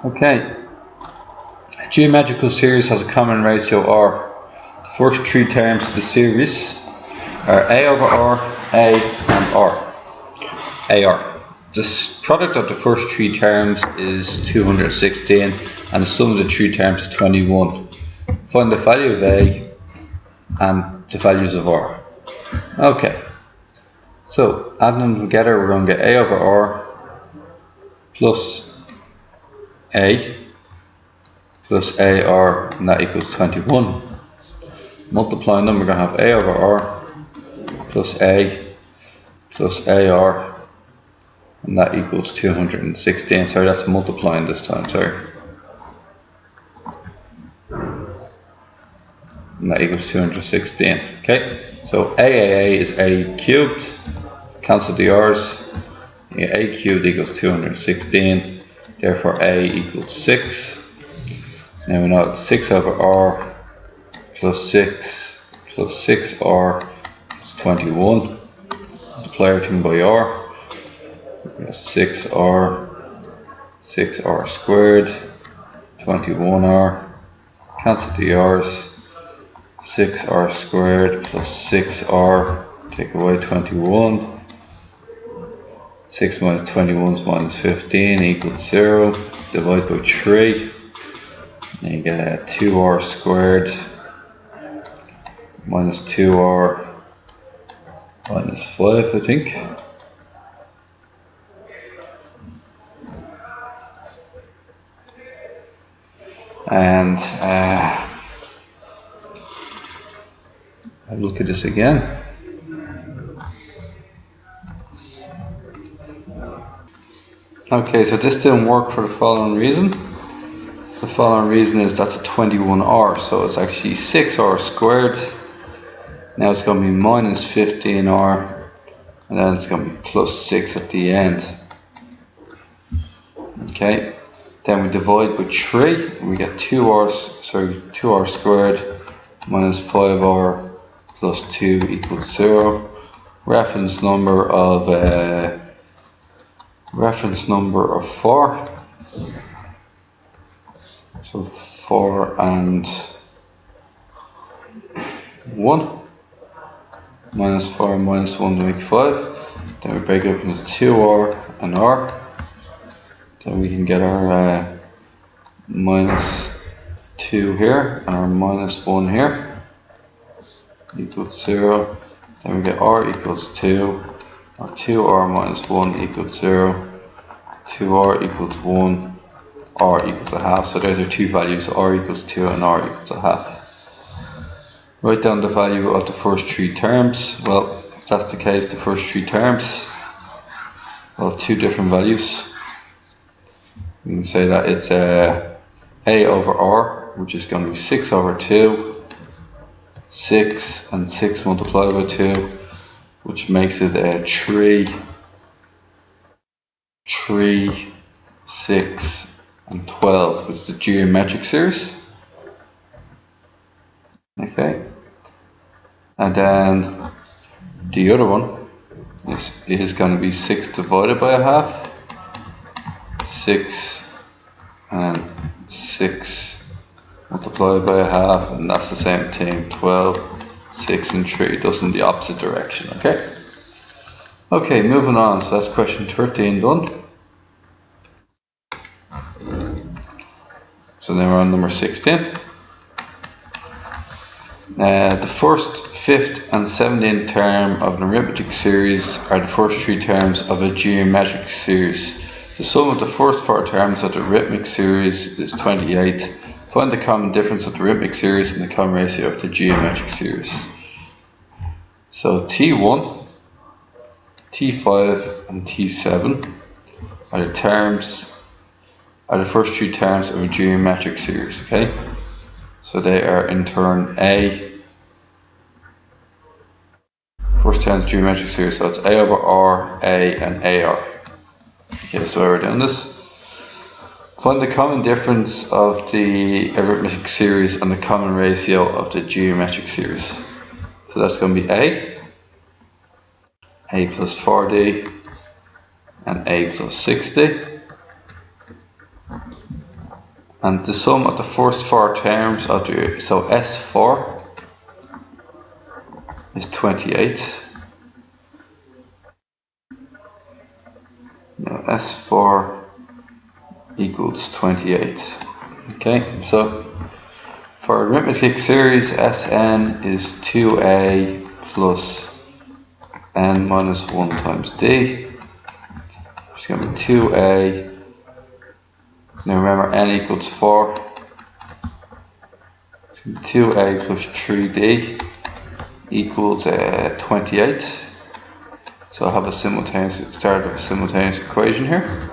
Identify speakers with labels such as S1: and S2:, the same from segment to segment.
S1: Okay, a geometrical series has a common ratio R. The first three terms of the series are A over R, A and R. AR. The product of the first three terms is 216 and the sum of the three terms is 21. Find the value of A and the values of R. Okay, so adding them together we're going to get A over R plus A plus AR, and that equals 21. Multiplying them, we're going to have A over R plus A plus AR, and that equals 216. Sorry, that's multiplying this time, sorry. And that equals 216. Okay, so AAA is A cubed, cancel the R's. A cubed equals 216, therefore A equals 6. Now we know 6 over R plus 6 plus 6R is 21. Multiply everything by R. We have 6R squared, 21R. Cancel the R's. 6R squared plus 6R, take away 21. 6 minus 21 is minus 15 equals 0. Divide by 3. And you get a 2R squared minus 2R minus 5, I think. And I'll look at this again. Okay, so this didn't work for the following reason. The following reason is that's a 21R, so it's actually 6R squared. Now it's going to be minus 15R, and then it's going to be plus 6 at the end. Okay, then we divide by 3, and we get 2R squared minus 5R plus 2 equals 0. Reference number of 4. So 4 and 1. Minus 4 and minus 1 to make 5. Then we break it up into 2R and R. Then we can get our minus 2 here and our minus 1 here. Equals 0. Then we get R equals 2. Or 2R minus 1 equals 0. 2R equals 1. R equals a half. So there's our two values, R equals 2 and R equals a half. Write down the value of the first three terms. Well, if that's the case, the first three terms will have two different values. We can say that it's A over R, which is going to be 6 over 2. 6 and 6 multiplied by 2, which makes it 3, 6 and 12, which is the geometric series. Okay, and then the other one is going to be 6 divided by a half. 6 and 6 multiplied by a half, and that's the same thing. 12, 6 and 3 does in the opposite direction. Okay. Okay, moving on. So that's question 13 done. So then we're on number 16. The first, 5th and 17th term of an arithmetic series are the first three terms of a geometric series. The sum of the first 4 terms of the arithmetic series is 28. Find the common difference of the arithmetic series and the common ratio of the geometric series. So T1, T5 and T7 are the first three terms of a geometric series. Okay, so they are in turn A. First term of geometric series, so it's A over R, A and AR. Okay, so we're doing this. Find the common difference of the arithmetic series and the common ratio of the geometric series. So that's going to be A plus 40 and A plus 60. and the sum of the first four terms of the, so S4 is 28. Now S4 equals 28. Okay, so for arithmetic series, Sn is 2a plus n minus 1 times d. It's going to be 2a. Now remember, n equals 4. 2a plus 3d equals 28. So I have a simultaneous start of a simultaneous equation here.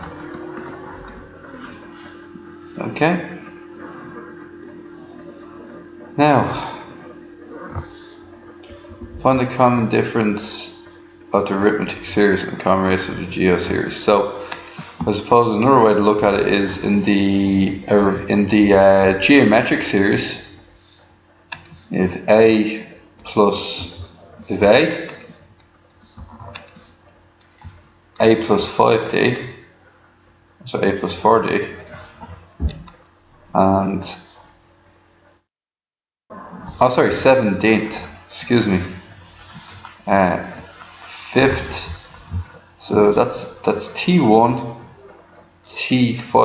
S1: Okay. Now, find the common difference of the arithmetic series and the common rates of the geo series. So, I suppose another way to look at it is in the geometric series, if a plus a plus 5d, so a plus 4d, and 17th, excuse me, fifth, so that's T1, T5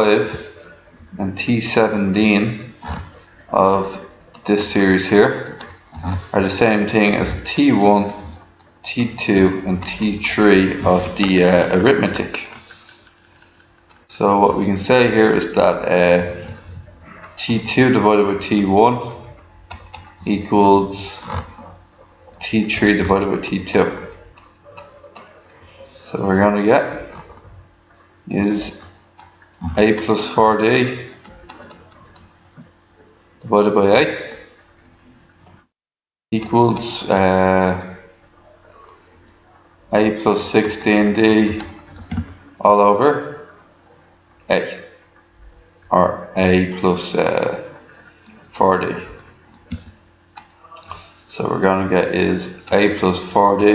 S1: and T17 of this series here are the same thing as T1, T2 and T3 of the arithmetic. So what we can say here is that T2 divided by T1 equals T3 divided by T2. So what we're going to get is a plus 4d divided by a equals a plus 16d all over a, or a plus 4d. So what we're going to get is a plus 4d,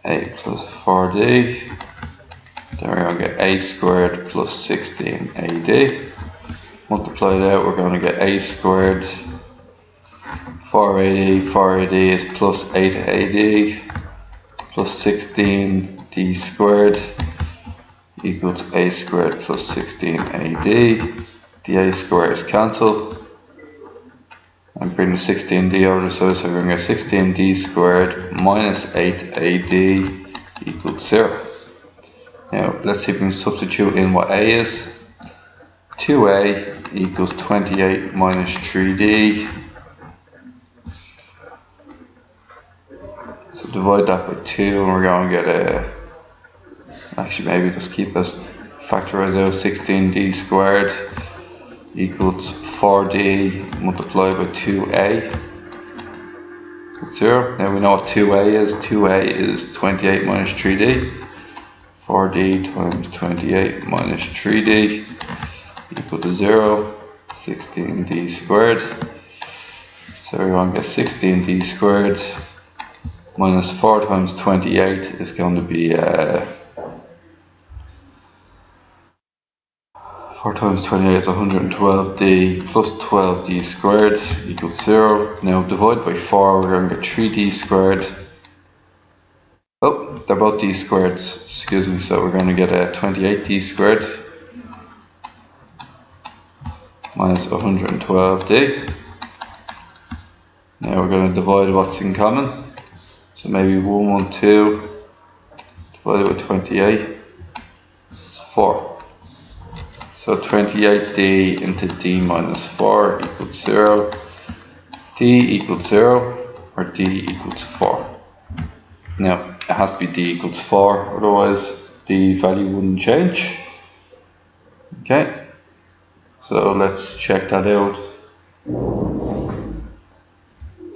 S1: a plus 4d, then we're going to get a squared plus 16ad. Multiply it out, we're going to get a squared 4ad. 4ad is plus 8ad plus 16d squared equals a squared plus 16ad. The a squares cancel. And bring the 16d over the side, so we're going to get 16d squared minus 8ad equals 0. Now let's see if we can substitute in what a is. 2a equals 28 minus 3d. So divide that by 2 and we're going to get actually maybe just keep us factorize out 16d squared equals 4d multiplied by 2a. 0. Now we know what 2a is. 2a is 28 minus 3d. 4d times 28 minus 3d equal to 0. 16d squared. So we're going to get 16d squared minus 4 times 28 is going to be 4 times 28 is 112d plus 12d squared equals 0. Now divide by 4, we're going to get 3d squared. Oh, they're both d squareds, excuse me, so we're going to get 28d squared minus 112d. Now we're going to divide what's in common. So maybe 112 divided by 28 is 4. So 28d into d minus 4 equals 0. D equals 0 or d equals 4. Now it has to be d equals 4, otherwise the value wouldn't change. Okay, so let's check that out.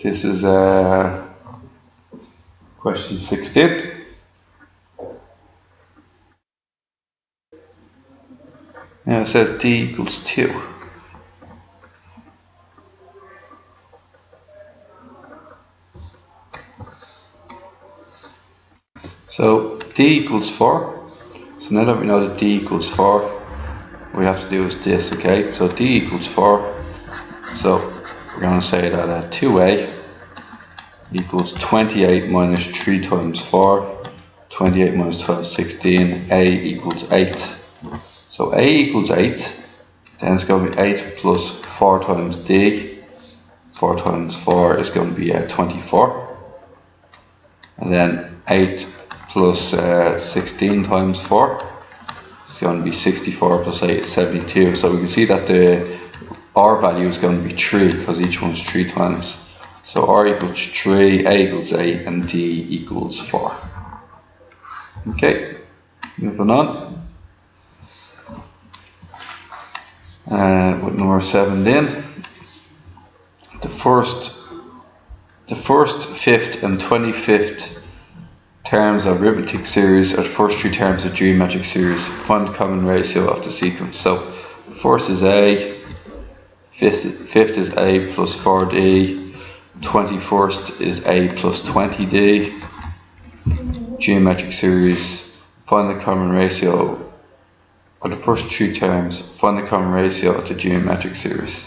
S1: This is question 16. Now it says d equals 2. So d equals 4. So now that we know that d equals 4, we have to do is this, okay? So D equals 4. So we're going to say that 2A equals 28 minus 3 times 4. 28 minus 12 is 16. A equals 8. So A equals 8. Then it's going to be 8 plus 4 times D. 4 times 4 is going to be 24. And then 8 plus 16 times 4 is going to be 64 plus 8 is 72. So we can see that the R value is going to be 3 because each one's 3 times. So R equals 3, A equals 8, and D equals 4. Okay, moving on. With number 7 then. The first, 5th and 25th terms of arithmetic series are the first 3 terms of geometric series. Find the common ratio of the sequence. So first is A, 5th is A plus 4D, 21st is A plus 20D. Geometric series, find the common ratio of the first 3 terms. Find the common ratio of the geometric series.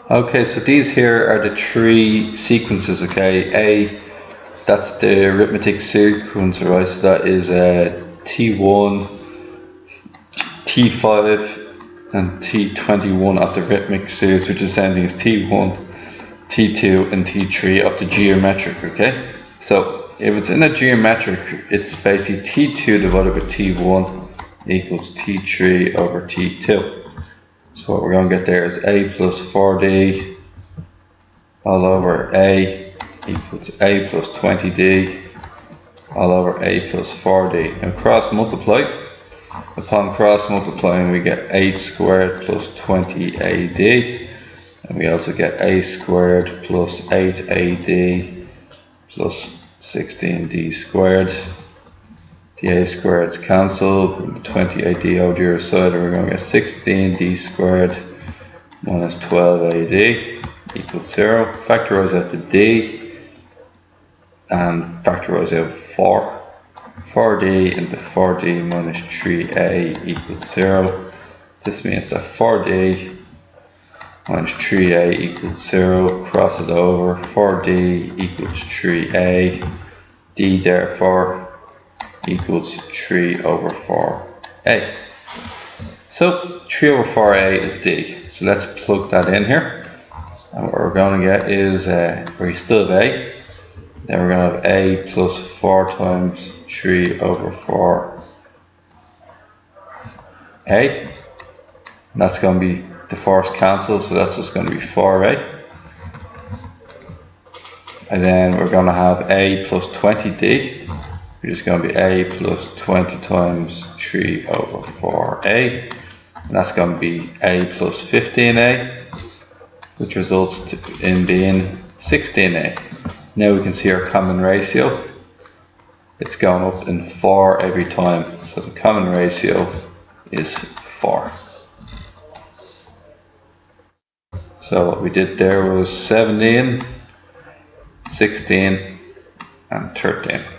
S1: Okay, so these here are the 3 sequences, okay? A, that's the arithmetic sequence, right? So that is T1, T5 and T21 of the arithmetic series, which is the same thing as T1, T2 and T3 of the geometric, okay? So if it's in a geometric, it's basically T2 divided by T1 equals T3 over T2. So what we're going to get there is A plus 4D all over A equals A plus 20D all over A plus 4D. And cross multiply. Upon cross multiplying we get A squared plus 20AD. And we also get A squared plus 8AD plus 16D squared. The A squared is cancelled, 20AD over the other side, and we're going to get 16D squared minus 12AD equals 0. Factorise out the D and factorise out 4. 4D into 4D minus 3A equals 0. This means that 4D minus 3A equals 0. Cross it over. 4D equals 3A. D therefore equals 3 over 4A. So 3 over 4A is D. So let's plug that in here. And what we're going to get is, we still have A. Then we're going to have A plus 4 times 3 over 4A. And that's going to be, the 4's cancelled, so that's just going to be 4A. And then we're going to have A plus 20D. Which is going to be A plus 20 times 3 over 4A. And that's going to be A plus 15A, which results in being 16A. Now we can see our common ratio. It's going up in 4 every time. So the common ratio is 4. So what we did there was 17, 16 and 13.